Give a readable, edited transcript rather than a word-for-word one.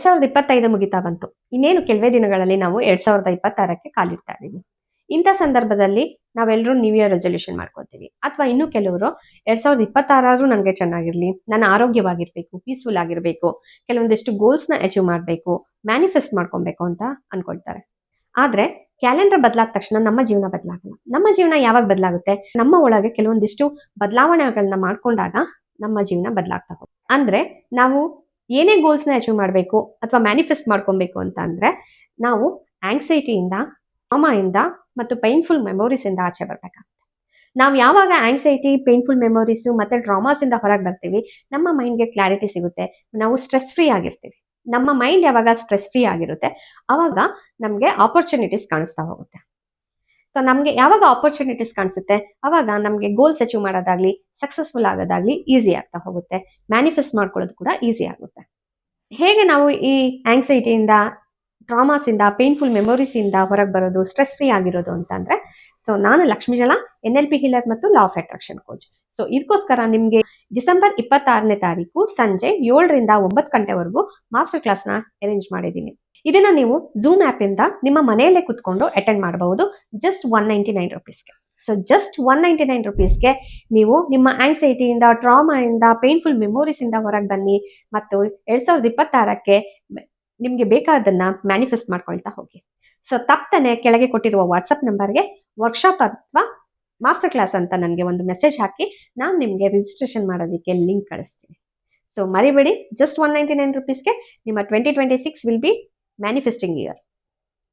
2025 ಮುಗಿತಾ ಬಂತು. ಇನ್ನೇನು ಕೆಲವೇ ದಿನಗಳಲ್ಲಿ ನಾವು 2026ಕ್ಕೆ ಕಾಲಿಡ್ತಾ ಇದೀವಿ. ಇಂಥ ಸಂದರ್ಭದಲ್ಲಿ ನಾವೆಲ್ಲರೂ ನ್ಯೂ ಇಯರ್ ರೆಸೊಲ್ಯೂಷನ್ ಮಾಡ್ಕೋತೀವಿ. ಅಥವಾ ಇನ್ನು ಕೆಲವರು 2026 ನನಗೆ ಚೆನ್ನಾಗಿರ್ಲಿ, ನಾನು ಆರೋಗ್ಯವಾಗಿರ್ಬೇಕು, ಪೀಸ್ಫುಲ್ ಆಗಿರ್ಬೇಕು, ಕೆಲವೊಂದಿಷ್ಟು ಗೋಲ್ಸ್ ನ ಅಚೀವ್ ಮಾಡಬೇಕು, ಮ್ಯಾನಿಫೆಸ್ಟ್ ಮಾಡ್ಕೊಬೇಕು ಅಂತ ಅನ್ಕೊಳ್ತಾರೆ. ಆದ್ರೆ ಕ್ಯಾಲೆಂಡರ್ ಬದಲಾದ ತಕ್ಷಣ ನಮ್ಮ ಜೀವನ ಬದಲಾಗಲ್ಲ. ನಮ್ಮ ಜೀವನ ಯಾವಾಗ ಬದಲಾಗುತ್ತೆ? ನಮ್ಮ ಒಳಗೆ ಕೆಲವೊಂದಿಷ್ಟು ಬದಲಾವಣೆಗಳನ್ನ ಮಾಡ್ಕೊಂಡಾಗ ನಮ್ಮ ಜೀವನ ಬದಲಾಗ್ತಾ ಹೋಗುತ್ತೆ. ಅಂದ್ರೆ ನಾವು ಏನೇ ಗೋಲ್ಸ್ ನ ಅಚೀವ್ ಮಾಡಬೇಕು ಅಥವಾ ಮ್ಯಾನಿಫೆಸ್ಟ್ ಮಾಡ್ಕೊಬೇಕು ಅಂತ ಅಂದ್ರೆ ನಾವು ಆಂಗ್ಸೈಟಿಯಿಂದ, ಟ್ರಾಮಾಯಿಂದ ಮತ್ತು ಪೈನ್ಫುಲ್ ಮೆಮೊರೀಸ್ ಇಂದ ಆಚೆ ಬರ್ಬೇಕಾಗುತ್ತೆ. ನಾವು ಯಾವಾಗ ಆಂಗ್ಸೈಟಿ, ಪೇನ್ಫುಲ್ ಮೆಮೊರೀಸ್ ಮತ್ತೆ ಟ್ರಾಮಾಸ್ ಇಂದ ಹೊರಗೆ ಬರ್ತೀವಿ, ನಮ್ಮ ಮೈಂಡ್ಗೆ ಕ್ಲಾರಿಟಿ ಸಿಗುತ್ತೆ, ನಾವು ಸ್ಟ್ರೆಸ್ ಫ್ರೀ ಆಗಿರ್ತೀವಿ. ನಮ್ಮ ಮೈಂಡ್ ಯಾವಾಗ ಸ್ಟ್ರೆಸ್ ಫ್ರೀ ಆಗಿರುತ್ತೆ ಅವಾಗ ನಮಗೆ ಆಪರ್ಚುನಿಟೀಸ್ ಕಾಣಿಸ್ತಾ ಹೋಗುತ್ತೆ. ಸೊ ನಮ್ಗೆ ಯಾವಾಗ ಆಪರ್ಚುನಿಟೀಸ್ ಕಾಣಿಸುತ್ತೆ ಅವಾಗ ನಮ್ಗೆ ಗೋಲ್ಸ್ ಅಚೀವ್ ಮಾಡೋದಾಗ್ಲಿ, ಸಕ್ಸಸ್ಫುಲ್ ಆಗೋದಾಗ್ಲಿ ಈಸಿ ಆಗ್ತಾ ಹೋಗುತ್ತೆ. ಮ್ಯಾನಿಫೆಸ್ಟ್ ಮಾಡ್ಕೊಳ್ಳೋದು ಕೂಡ ಈಸಿ ಆಗುತ್ತೆ. ಹೇಗೆ ನಾವು ಈ ಆಂಗ್ಸೈಟಿಯಿಂದ, ಟ್ರಾಮಾಸ್ ಇಂದ, ಪೇನ್ಫುಲ್ ಮೆಮೊರೀಸ್ ಇಂದ ಹೊರಗೆ ಬರೋದು, ಸ್ಟ್ರೆಸ್ ಫ್ರೀ ಆಗಿರೋದು ಅಂತಂದ್ರೆ, ಸೊ ನಾನು ಲಕ್ಷ್ಮೀ ಜಲಾ, NLP ಹೀಲರ್ ಮತ್ತು law of attraction coach. So ಇದಕ್ಕೋಸ್ಕರ ನಿಮ್ಗೆ ಡಿಸೆಂಬರ್ 26ನೇ ತಾರೀಕು ಸಂಜೆ 7 ರಿಂದ 9 ಗಂಟೆವರೆಗೂ ಮಾಸ್ಟರ್ ಕ್ಲಾಸ್ ನ ಅರೇಂಜ್ ಮಾಡಿದ್ದೀನಿ. ಇದನ್ನ ನೀವು ಝೂಮ್ ಆಪ್ ಇಂದ ನಿಮ್ಮ ಮನೆಯಲ್ಲೇ ಕುತ್ಕೊಂಡು ಅಟೆಂಡ್ ಮಾಡಬಹುದು, ಜಸ್ಟ್ 199 ರುಪೀಸ್ಗೆ. ಸೊ ಜಸ್ಟ್ 199 ರುಪೀಸ್ಗೆ ನೀವು ನಿಮ್ಮ ಆಂಗ್ಸೈಟಿಯಿಂದ, ಟ್ರಾಮಾಯಿಂದ, ಪೇನ್ಫುಲ್ ಮೆಮೊರೀಸ್ ಇಂದ ಹೊರಗೆ ಬನ್ನಿ ಮತ್ತು 2026ಕ್ಕೆ ನಿಮ್ಗೆ ಬೇಕಾದನ್ನ ಮ್ಯಾನಿಫೆಸ್ಟ್ ಮಾಡ್ಕೊಳ್ತಾ ಹೋಗಿ. ಸೊ ತಪ್ಪನೆ ಕೆಳಗೆ ಕೊಟ್ಟಿರುವ ವಾಟ್ಸಪ್ ನಂಬರ್ಗೆ ವರ್ಕ್ಶಾಪ್ ಅಥವಾ ಮಾಸ್ಟರ್ ಕ್ಲಾಸ್ ಅಂತ ನನಗೆ ಒಂದು ಮೆಸೇಜ್ ಹಾಕಿ ನಾನು ನಿಮಗೆ ರಿಜಿಸ್ಟ್ರೇಷನ್ ಮಾಡೋದಕ್ಕೆ ಲಿಂಕ್ ಕಳಿಸ್ತೀನಿ. ಸೊ ಮರಿಬೇಡಿ, ಜಸ್ಟ್ 199 ರುಪೀಸ್ಗೆ ನಿಮ್ಮ 2026 ವಿಲ್ ಬಿ ಮ್ಯಾನಿಫೆಸ್ಟಿಂಗ್ ಇಯರ್.